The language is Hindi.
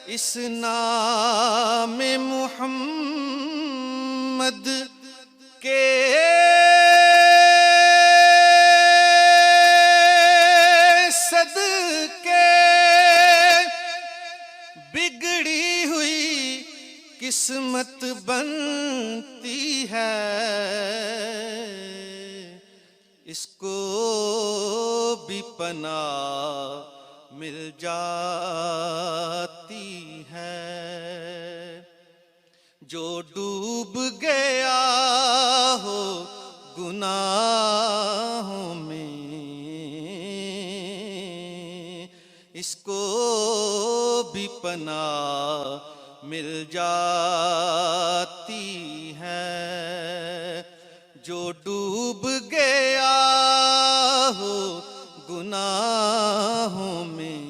इस नाम मुहम्मद के सदके बिगड़ी हुई किस्मत बनती है, इसको भी पनाह मिल जाती है। जो डूब गया हो गुनाहों में, इसको भी पनाह मिल जाती है। जो डूब गया हो गुनाहों में,